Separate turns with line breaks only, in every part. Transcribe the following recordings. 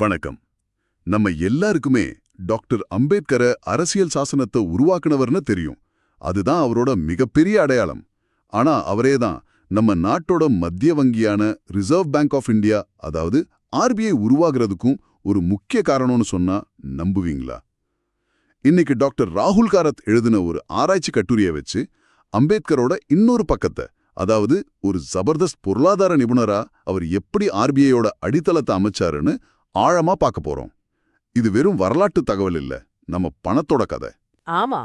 வணக்கம். நம்ம எல்லாருக்குமே டாக்டர் அம்பேத்கரை அரசியல் சாசனத்தை உருவாக்குனவர்னு தெரியும். அதுதான் அவரோட மிகப்பெரிய அடையாளம். ஆனா அவரே தான் நம்ம நாட்டோட மத்திய வங்கியான ரிசர்வ் பேங்க் ஆஃப் இந்தியா, அதாவது ஆர்பிஐ உருவாகிறதுக்கும் ஒரு முக்கிய காரணம்னு சொன்னா நம்புவீங்களா? இன்னைக்கு டாக்டர் ராகுல் காரத் எழுதின ஒரு ஆராய்ச்சி கட்டுரையை வச்சு அம்பேத்கரோட இன்னொரு பக்கத்தை, அதாவது ஒரு ஜபர்தஸ்த் பொருளாதார நிபுணரா அவர் எப்படி ஆர்பிஐயோட அடித்தளத்தை அமைச்சாருன்னு ஆழமா பார்க்க போறோம். இது வெறும் வரலாற்று தகவல் இல்ல, நம்ம பணத்தோட கதை.
ஆமா,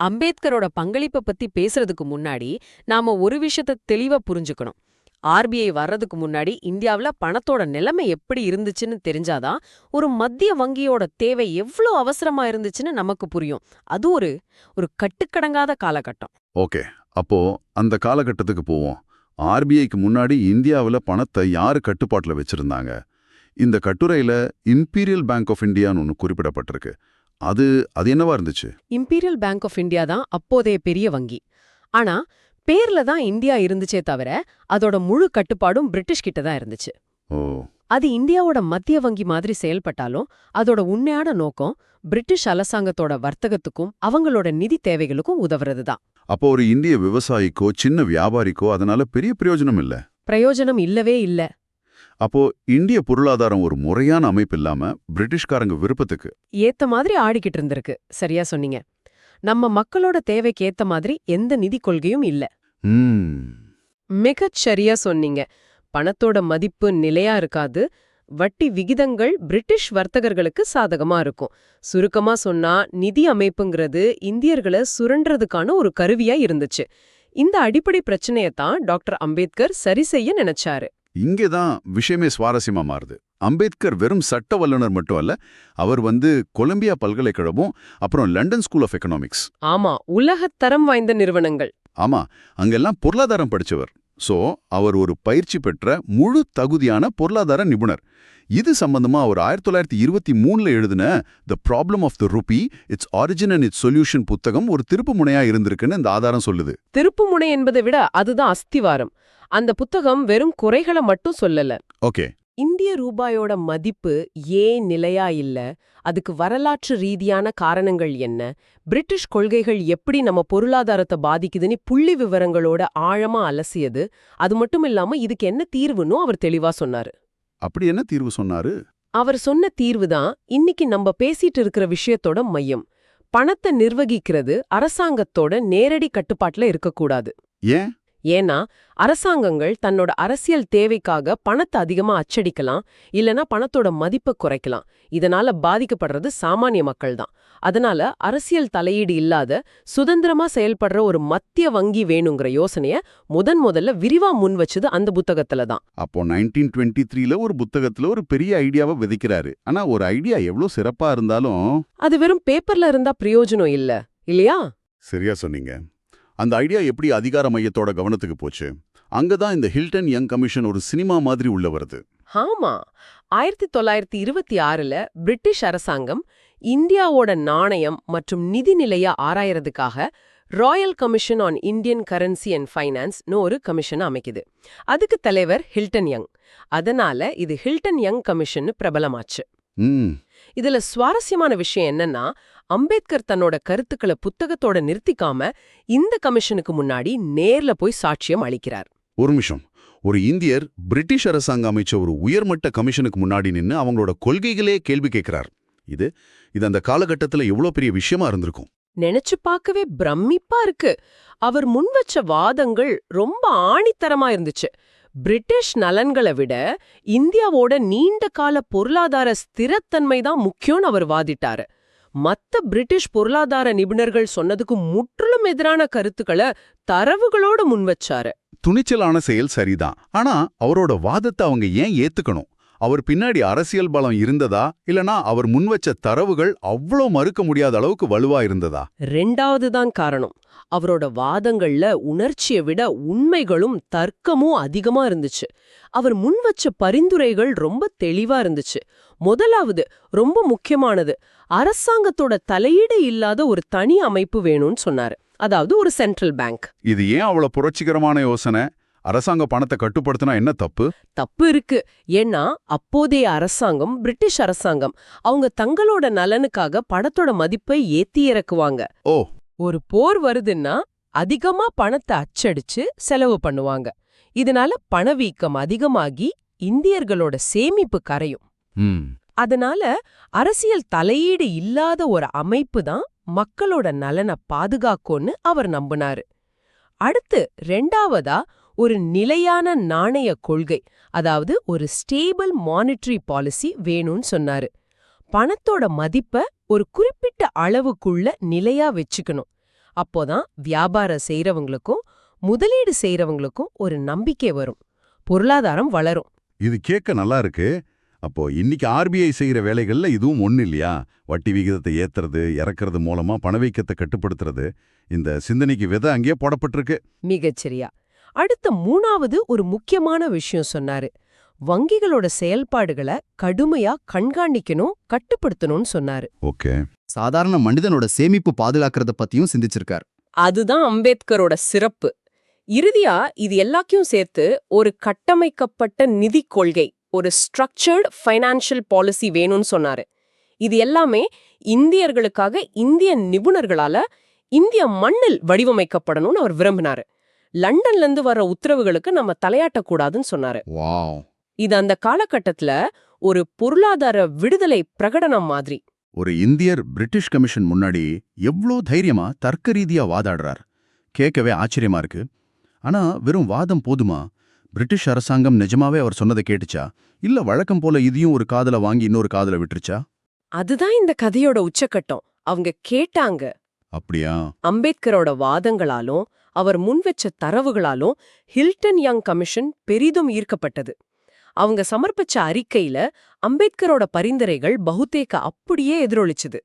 அம்பேத்கரோட பங்களிப்பை பத்தி பேசுறதுக்கு முன்னாடி நாம ஒரு விஷயத்த தெளிவா புரிஞ்சுக்கணும். ஆர்பிஐ வர்றதுக்கு முன்னாடி இந்தியாவுல பணத்தோட நிலைமை எப்படி இருந்துச்சுன்னு தெரிஞ்சாதான் ஒரு மத்திய வங்கியோட தேவை எவ்வளோ அவசரமா இருந்துச்சுன்னு நமக்கு புரியும். அது ஒரு கட்டுக்கடங்காத காலகட்டம்.
ஓகே, அப்போ அந்த காலகட்டத்துக்கு போவோம். ஆர்பிஐக்கு முன்னாடி இந்தியாவில் பணத்தை யாரு கட்டுப்பாட்டில் வச்சிருந்தாங்க? இந்த கட்டுரையில இம்பீரியல் பேங்க் ஆஃப் இந்தியான்னு ஒன்று குறிப்பிடப்பட்டிருக்கு. அது என்னவா இருந்துச்சு?
இம்பீரியல் பேங்க் ஆஃப் இந்தியா தான் அப்போதைய பெரிய வங்கி. ஆனா பேர்ல தான் இந்தியா இருந்துச்சே தவிர அதோட முழு கட்டுப்பாடும் பிரிட்டிஷ் கிட்ட தான் இருந்துச்சு.
ஓ.
அது இந்தியாவோட மத்திய வங்கி மாதிரி செயல்பட்டாலும் அதோட உண்மையான நோக்கம் பிரிட்டிஷ் அரசாங்கத்தோட வர்த்தகத்துக்கும் அவங்களோட நிதி தேவைகளுக்கும் உதவுறது தான்.
அப்போ ஒரு இந்திய விவசாயிக்கோ சின்ன வியாபாரிக்கோ அதனால பெரிய பிரயோஜனம் இல்ல.
பிரயோஜனம் இல்லவே இல்ல.
அப்போ இந்திய பொருளாதாரம் ஒரு முறையான அமைப்பு இல்லாம பிரிட்டிஷ்காரங்க விருப்பத்துக்கு
ஏத்த மாதிரி ஆடிக்கிட்டு இருந்திருக்கு. சரியா சொன்னீங்க. நம்ம மக்களோட தேவைக்கு ஏத்த மாதிரி எந்த நிதி கொள்கையும் இல்ல. மிகச் சரியா சொன்னீங்க. பணத்தோட மதிப்பு நிலையா இருக்காது. வட்டி விகிதங்கள் பிரிட்டிஷ் வர்த்தகர்களுக்கு சாதகமா இருக்கும். சுருக்கமா சொன்னா நிதி அமைப்புங்கிறது இந்தியர்களை சுரண்டறதுக்கான ஒரு கருவியா இருந்துச்சு. இந்த அடிப்படை பிரச்சனையத்தான் டாக்டர் அம்பேத்கர் சரி செய்ய நினைச்சாரு.
இங்கேதான் விஷயமே சுவாரஸ்யமா மாறுது. அம்பேத்கர் வெறும் சட்ட வல்லுநர் மட்டும் அல்ல, அவர் கொலம்பியா பல்கலைக்கழகம், அப்புறம் லண்டன் ஸ்கூல் ஆஃப் எக்கனாமிக்ஸ்.
ஆமா, உலகத்தரம் வாய்ந்த நிறுவனங்கள்.
ஆமா, அங்கெல்லாம் பொருளாதாரம் படிச்சவர். சோ அவர் ஒரு பயிற்சி பெற்ற முழு தகுதியான பொருளாதார நிபுணர். இது சம்பந்தமா அவர் 1923 எழுதின the problem of the rupee, its origin and its solution புத்தகம் ஒரு திருப்பு முனையா இருந்திருக்குன்னு இந்த ஆதாரம் சொல்லுது.
திருப்பு முனை என்பதை விட அதுதான் அஸ்திவாரம். அந்த புத்தகம் வெறும் குறைகளை மட்டும் சொல்லல.
ஓகே,
இந்திய ரூபாயோட மதிப்பு ஏன் நிலையா இல்ல, அதுக்கு வரலாற்று ரீதியான காரணங்கள் என்ன, பிரிட்டிஷ் கொள்கைகள் எப்படி நம்ம பொருளாதாரத்தை பாதிக்குதுன்னு புள்ளி விவரங்களோட ஆழமா அலசியது. அது மட்டும் இல்லாம இதுக்கு என்ன தீர்வுன்னு அவர் தெளிவா சொன்னாரு.
அப்படி என்ன தீர்வு சொன்னாரு?
அவர் சொன்ன தீர்வுதான் இன்னைக்கு நம்ம பேசிட்டு இருக்கிற விஷயத்தோட மையம். பணத்தை நிர்வகிக்கிறது அரசாங்கத்தோட நேரடி கட்டுப்பாட்டுல இருக்கக்கூடாது.
ஏன்?
ஏன்னா அரசாங்கங்கள் தன்னோட அரசியல் தேவைக்காக பணத்தை அதிகமா அச்சடிக்கலாம், இல்லனா பணத்தோட மதிப்பை குறைக்கலாம். இதனால பாதிக்கப்படுறது சாமானிய மக்கள் தான். அதனால அரசியல் தலையீடு இல்லாத சுதந்திரமா செயல்படுற ஒரு மத்திய வங்கி வேணுங்கிற யோசனைய முதல்ல விரிவா முன் வச்சது அந்த புத்தகத்துல தான்.
அப்போ 1923 ஒரு புத்தகத்துல ஒரு பெரிய ஐடியாவை விதைக்கிறாரு. ஆனா ஒரு ஐடியா எவ்வளவு சிறப்பா இருந்தாலும்
அது வெறும் பேப்பர்ல இருந்தா பிரயோஜனம் இல்ல, இல்லையா?
சரியா சொன்னீங்க. அந்த ஐடியா எப்படி அதிகார மையத்தோட கவனத்துக்கு போச்சு? அங்கதான் இந்த ஹில்டன் யங் கமிஷன் ஒரு சினிமா மாதிரி உள்ள வருது.
ஆமா, 1926ல பிரிட்டிஷ் அரசாங்கம் இந்தியாவோட நாணயம் மற்றும் நிதி நிலைய ஆராயறதுக்காக royal commission on Indian currency and ஃபைனான்ஸ்னு ஒரு கமிஷன் அமைக்குது. அதுக்கு தலைவர் ஹில்டன் யங். அதனால இது ஹில்டன் யங் கமிஷன் பிரபலமாச்சு. இதுல சுவாரஸ்யமான விஷயம் என்னன்னா, அம்பேத்கர் தன்னோட கருத்துக்களை புத்தகத்தோட நிறுத்திக்காம இந்த கமிஷனுக்கு முன்னாடி நேர்ல போய் சாட்சியம் அளிக்கிறார்.
ஒரு நிமிஷம், ஒரு இந்தியர் பிரிட்டிஷ் அரசாங்கம் அமைச்ச ஒரு உயர்மட்ட கமிஷனுக்கு முன்னாடி நின்னு அவங்களோட கொள்கைகளே கேள்வி கேட்கிறார். இது அந்த காலகட்டத்துல எவ்வளவு பெரிய விஷயமா இருந்திருக்கும்.
நினைச்சு பார்க்கவே பிரமிப்பா இருக்கு. அவர் முன்வச்ச வாதங்கள் ரொம்ப ஆணித்தரமா இருந்துச்சு. பிரிட்டிஷ் நலன்களை விட இந்தியாவோட நீண்ட கால பொருளாதார ஸ்திரத்தன்மை தான் முக்கியம்னு அவர் வாதிட்டாரு. மத்த பிரிட்டிஷ் பொருளாதார நிபுணர்கள் சொன்னதுக்கு முற்றிலும் எதிரான கருத்துக்களை தரவுகளோட முன்வச்சாரு.
துணிச்சலான செயல் சரிதான். ஆனா அவரோட வாதத்தை அவங்க ஏன் ஏத்துக்கணும்? அவர் பின்னாடி அரசியல் பலம் இருந்ததா, இல்லனா அவர் முன்வச்ச தரவுகள் அவ்வளோ மறுக்க முடியாத அளவுக்கு வலுவா இருந்ததா?
ரெண்டாவது தான் காரணம். அவரோட வாதங்கள்ல உணர்ச்சியை விட உண்மைகளும் தர்க்கமும் அதிகமா இருந்துச்சு. அவர் முன்வச்ச பரிந்துரைகள் ரொம்ப தெளிவா இருந்துச்சு. முதலாவது, ரொம்ப முக்கியமானது, அரசாங்கத்தோட தலையீடு இல்லாத ஒரு தனி அமைப்பு வேணும்னு சொன்னாரு. அதாவது ஒரு சென்ட்ரல் பேங்க்.
இது ஏன் அவ்வளவு புரட்சிகரமான யோசனை? அரசாங்க பணத்தை கட்டுப்படுத்தினா என்ன தப்பு?
தப்பு இருக்கு. ஏன்னா அப்போதைய அரசாங்கம், பிரிட்டிஷ் அரசாங்கம், அவங்க தங்களோட நலனுக்காக பணத்தோட மதிப்பை ஏத்தி இறக்குவாங்க.
ஓ,
ஒரு போர் வருதுன்னா அதிகமா பணத்தை அச்சடிச்சு செலவு பண்ணுவாங்க. இதனால பணவீக்கம் அதிகமாகி இந்தியர்களோட சேமிப்பு கரையும்.
ம்,
அதனால அரசியல் தலையீடு இல்லாத ஒரு அமைப்பு தான் மக்களோட நலனை பாதுகாக்கும்னு அவர் நம்பினாரு. அடுத்து ரெண்டாவதா ஒரு நிலையான நாணய கொள்கை, அதாவது ஒரு ஸ்டேபிள் மானிட்டரி பாலிசி வேணும்னு சொன்னாரு. பணத்தோட மதிப்பை ஒரு குறிப்பிட்ட அளவுக்குள்ள நிலையா வச்சுக்கணும். அப்போதான் வியாபாரம் செய்யறவங்களுக்கும் முதலீடு செய்யறவங்களுக்கும் ஒரு நம்பிக்கை வரும், பொருளாதாரம் வளரும்.
இது கேட்க நல்லா இருக்கு. அப்போ இன்னைக்கு ஆர்பிஐ செய்யற வேலைகள்ல இதுவும் ஒண்ணு இல்லையா? வட்டி விகிதத்தை ஏத்துறது, இறக்குறது மூலமா பணவீக்கத்தை கட்டுப்படுத்துறது. இந்த சிந்தனைக்கு விதை அங்கேயே போடப்பட்டிருக்கு.
மிகச்சரியா. அடுத்த மூணாவது ஒரு முக்கியமான விஷயம் சொன்னாரு. வங்கிகளோட செயல்பாடுகளை கடுமையா கண்காணிக்கணும், கட்டுப்படுத்தணும்னு சொன்னாரு.
ஓகே.
சாதாரண மனிதனோட சேமிப்பு பாதுகாக்கிறத பத்தியும் சிந்திச்சிருக்கார்.
அதுதான் அம்பேத்கரோட சிறப்பு. இறுதியா இது எல்லாத்தையும் சேர்த்து ஒரு கட்டமைக்கப்பட்ட நிதி கொள்கை, ஒரு ஸ்ட்ரக்சர்டு ஃபைனான்ஷியல் பாலிசி வேணும்னு சொன்னாரு. இது எல்லாமே இந்தியர்களுக்காக இந்திய நிபுணர்களால இந்திய மண்ணில் வடிவமைக்கப்படணும்னு அவர் விரும்பினாரு. லண்டன்ல இருந்து வர உத்தரவுகளுக்கு நம்ம தலையாட்டக்கூடாதுன்னு சொன்னாரு.
வாவ்!
இது அந்த காலகட்டத்துல ஒரு பொருளாதார விடுதலை பிரகடனம் மாதிரி.
ஒரு இந்தியர் பிரிட்டிஷ் கமிஷன் முன்னாடி எவ்ளோ தைரியமா தர்க்க ரீதியா வாதாடுறார். கேட்கவே ஆச்சரியமா இருக்கு. ஆனா வெறும் வாதம் போதுமா? பிரிட்டிஷ் அரசாங்கம் நிஜமாவே அவர் சொன்னதை கேட்டுச்சா? இல்ல வழக்கம் போல இதையும் ஒரு காதுல வாங்கி இன்னொரு காதுல விட்டுருச்சா?
அதுதான் இந்த கதையோட உச்சக்கட்டம். அவங்க கேட்டாங்க.
அப்படியா?
அம்பேத்கரோட வாதங்களாலும் அவர் முன்வச்ச தரவுகளாலும் ஹில்டன் யங் கமிஷன் பெரிதும் ஈர்க்கப்பட்டது. அவங்க சமர்ப்பிச்ச அறிக்கையில அம்பேத்கரோட பரிந்துரைகள் பகுத்தேக அப்படியே எதிரொலிச்சுது.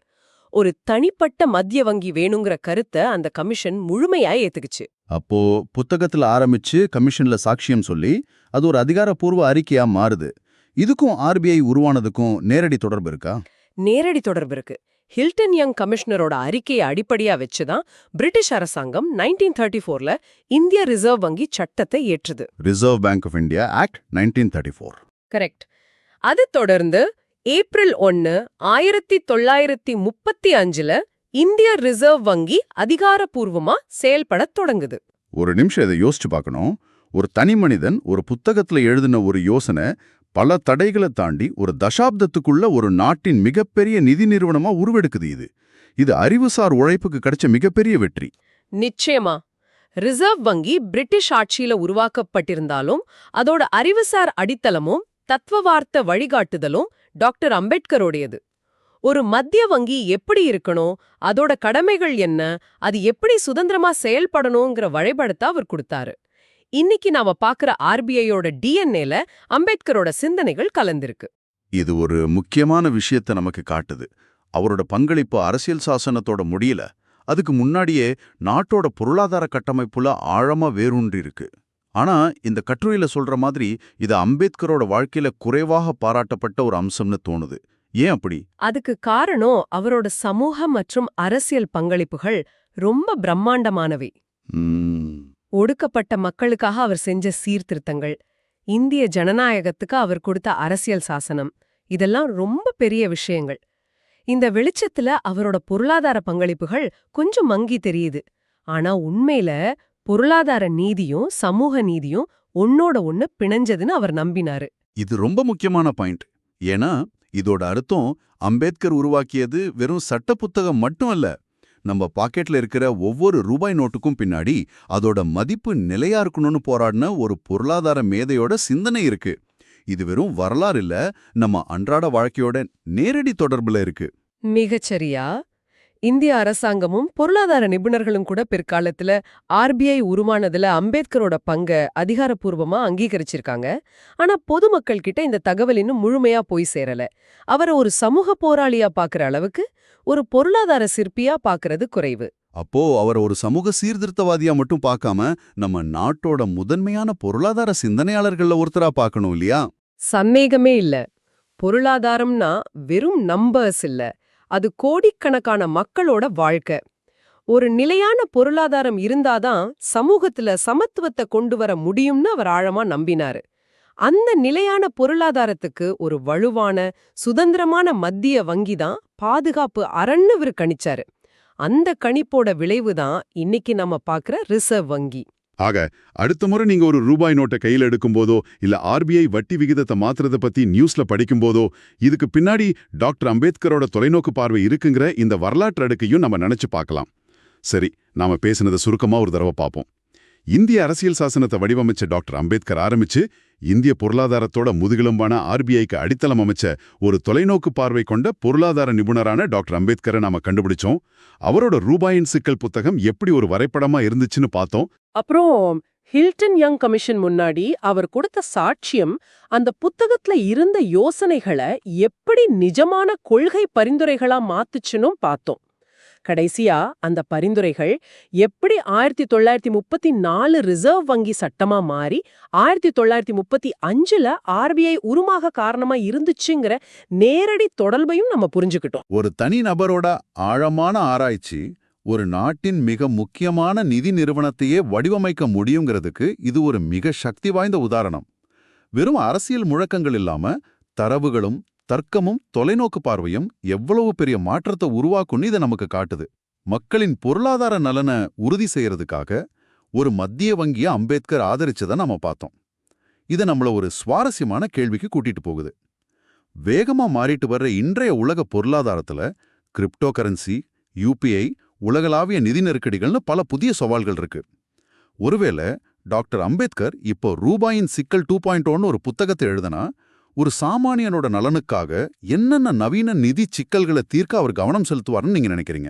ஒரு தனிப்பட்ட மத்திய வங்கி வேணுங்கிற கருத்தை அந்த கமிஷன் முழுமையா ஏத்துக்குச்சு.
அப்போ புத்தகத்துல ஆரம்பிச்சு கமிஷன்ல சாட்சியம் சொல்லி அது ஒரு அதிகாரப்பூர்வ அறிக்கையா மாறுது. இதுக்கும் ஆர்பிஐ உருவானதுக்கும் நேரடி தொடர்பு இருக்கா?
நேரடி தொடர்பு இருக்கு. ஹில்டன் யங் கமிஷனரோட அறிக்கையை அடிப்படையா வச்சுதான் பிரிட்டிஷ் அரசாங்கம் 1934ல இந்திய ரிசர்வ் வங்கி சட்டத்தை ஏற்றுது.
Reserve bank of India act 1934.
Correct. அது தொடர்ந்து ஏப்ரல் 1, 1935ல இந்திய ரிசர்வ் வங்கி அதிகாரப்பூர்வமா செயல்படத் தொடங்குது.
ஒரு நிமிஷம் இதை யோசிச்சு பார்க்கணும். ஒரு தனி மனிதன் ஒரு புத்தகத்துல எழுதின ஒரு யோசனை பல தடைகளை தாண்டி ஒரு தசாப்தத்துக்குள்ள ஒரு நாட்டின் மிகப்பெரிய நிதி நிறுவனமா உருவெடுக்குது. இது அறிவுசார் உழைப்புக்கு கிடைச்ச மிகப்பெரிய வெற்றி.
நிச்சயமா. ரிசர்வ் வங்கி பிரிட்டிஷ் ஆட்சியில உருவாக்கப்பட்டிருந்தாலும் அதோட அறிவுசார் அடித்தளமும் தத்துவார்த்த வழிகாட்டுதலும் டாக்டர் அம்பேத்கரோடையது. ஒரு மத்திய வங்கி எப்படி இருக்கணும், அதோட கடமைகள் என்ன, அது எப்படி சுதந்திரமா செயல்படணுங்கிற வழிபடத்தை அவர் கொடுத்தாரு. இன்னைக்கு நாம பாக்குற ஆர்பிஐயோட டிஎன்ஏல அம்பேத்கரோட சிந்தனைகள் கலந்திருக்கு.
இது ஒரு முக்கியமான விஷயத்தை நமக்கு காட்டுது. அவரோட பங்களிப்பு அரசியல் சாசனத்தோட முடியல, அதுக்கு முன்னாடியே நாட்டோட பொருளாதார கட்டமைப்புல ஆழமா வேரூன்றி இருக்கு. ஆனா இந்த கட்டுரையில சொல்ற மாதிரி இது அம்பேத்கரோட வாழ்க்கையில குறைவாக பாராட்டப்பட்ட ஒரு அம்சம்னு தோணுது. ஏன் அப்படி?
அதுக்கு காரணம் அவரோட சமூக மற்றும் அரசியல் பங்களிப்புகள் ரொம்ப பிரம்மாண்டமானவை. ஒடுக்கப்பட்ட மக்களுக்காக அவர் செஞ்ச சீர்திருத்தங்கள், இந்திய ஜனநாயகத்துக்கு அவர் கொடுத்த அரசியல் சாசனம், இதெல்லாம் ரொம்ப பெரிய விஷயங்கள். இந்த வெளிச்சத்துல அவரோட பொருளாதார பங்களிப்புகள் கொஞ்சம் மங்கி தெரியுது. ஆனா உண்மையில பொருளாதார நீதியும் சமூக நீதியும் ஒன்னோட ஒன்னு பிணைஞ்சதுன்னு அவர் நம்பினாரு.
இது ரொம்ப முக்கியமான பாயிண்ட். ஏன்னா இதோட அர்த்தம் அம்பேத்கர் உருவாக்கியது வெறும் சட்ட புத்தகம் மட்டும் அல்ல. நம்ம பாக்கெட்ல இருக்கிற ஒவ்வொரு ரூபாய் நோட்டுக்கும் பின்னாடி அதோட மதிப்பு நிலையா இருக்கணும்னு போராடின ஒரு பொருளாதார மேதையோட சிந்தனை இருக்கு. இது வெறும் வரலாறு இல்ல, நம்ம அன்றாட வாழ்க்கையோட நேரடி தொடர்புல இருக்கு.
மிகச்சரியா. இந்திய அரசாங்கமும் பொருளாதார நிபுணர்களும் கூட பிற்காலத்துல ஆர்பிஐ உருவானதுல அம்பேத்கரோட பங்க அதிகாரப்பூர்வமா அங்கீகரிச்சிருக்காங்க. ஆனா பொதுமக்கள் கிட்ட இந்த தகவல் இன்னும் முழுமையா போய் சேரல. அவரை ஒரு சமூக போராளியா பாக்குற அளவுக்கு ஒரு பொருளாதார சிற்பியா பாக்குறது குறைவு.
அப்போ அவர் ஒரு சமூக சீர்திருத்தவாதியா மட்டும் பார்க்காம நம்ம நாட்டோட முதன்மையான பொருளாதார சிந்தனையாளர்கள்ல ஒருத்தரா பார்க்கணும் இல்லையா?
சந்தேகமே இல்ல. பொருளாதாரம்னா வெறும் நம்பர்ஸ் இல்ல, அது கோடிக்கணக்கான மக்களோட வாழ்க்கை. ஒரு நிலையான பொருளாதாரம் இருந்தாதான் சமூகத்துல சமத்துவத்தை கொண்டு வர முடியும்னு அவர் ஆழமா நம்பினாரு. அந்த நிலையான பொருளாதாரத்துக்கு ஒரு வலுவான சுதந்திரமான மத்திய வங்கி தான் பாதுகாப்பு அரண்னு இவர் கணிச்சாரு. அந்த கணிப்போட விளைவுதான் இன்னைக்கு நம்ம பார்க்கிற ரிசர்வ் வங்கி.
ஆக அடுத்த முறை நீங்க ஒரு ரூபாய் நோட்டை கையில எடுக்கும்போதோ இல்ல ஆர்பிஐ வட்டி விகிதத்தை மாத்துறத பத்தி நியூஸ்ல படிக்கும்போதோ இதுக்கு பின்னாடி டாக்டர் அம்பேத்கரோட தொலைநோக்கு பார்வை இருக்குங்கிற இந்த வரலாற்று அடுக்கையும் நம்ம நினைச்சு பார்க்கலாம். சரி, நாம பேசினதை சுருக்கமா ஒரு தடவை பார்ப்போம். இந்திய அரசியல் சாசனத்தை வடிவமைச்ச டாக்டர் அம்பேத்கர் ஆரம்பிச்சு இந்திய பொருளாதாரத்தோட முதுகெலும்பான ஆர்பிஐக்கு அடித்தளம் அமைச்ச ஒரு தொலைநோக்கு பார்வை கொண்ட பொருளாதார நிபுணரான டாக்டர் அம்பேத்கரை நாம கண்டுபிடிச்சோம். அவரோட ரூபாயின் சிக்கல் புத்தகம் எப்படி ஒரு வரைபடமா இருந்துச்சுன்னு பார்த்தோம்.
அப்புறம் ஹில்டன் யங் கமிஷன் முன்னாடி அவர் கொடுத்த சாட்சியம் அந்த புத்தகத்துல இருந்த யோசனைகளை எப்படி நிஜமான கொள்கை பரிந்துரைகளா மாத்துச்சுன்னும் பார்த்தோம். கடைசியா அந்த பரிந்துரைகள் எப்படி 1934 ரிசர்வ் வங்கி சட்டமா மாறி 1935ல ஆர்பிஐ உருமாக காரணமா இருந்துச்சுங்கிற நேரடி தொடர்பையும் நம்ம புரிஞ்சுக்கிட்டோம்.
ஒரு தனி நபரோட ஆழமான ஆராய்ச்சி ஒரு நாட்டின் மிக முக்கியமான நிதி நிறுவனத்தையே வடிவமைக்க முடியுங்கிறதுக்கு இது ஒரு மிக சக்தி வாய்ந்த உதாரணம். வெறும் அரசியல் முழக்கங்கள் இல்லாம தரவுகளும் தர்க்கமும் தொலைநோக்கு பார்வையும் எவ்வளவு பெரிய மாற்றத்தை உருவாக்குன்னு இதை நமக்கு காட்டுது. மக்களின் பொருளாதார நலனை உறுதி செய்யறதுக்காக ஒரு மத்திய வங்கியை அம்பேத்கர் ஆதரிச்சதை நம்ம பார்த்தோம். இதை நம்மள ஒரு சுவாரஸ்யமான கேள்விக்கு கூட்டிட்டு போகுது. வேகமா மாறிட்டு வர்ற இன்றைய உலக பொருளாதாரத்துல கிரிப்டோ கரன்சி, யூபிஐ, உலகளாவிய நிதி நெருக்கடிகள்னு பல புதிய சவால்கள் இருக்கு. ஒருவேளை டாக்டர் அம்பேத்கர் இப்போ ரூபாயின் சிக்கல் 2.0ன்னு ஒரு புத்தகத்தை எழுதினா ஒரு சாமானியனோட நலனுக்காக என்னென்ன நவீன நிதி சிக்கல்களை தீர்க்க அவர் கவனம் செலுத்துவார்னு நீங்க நினைக்கிறீங்க?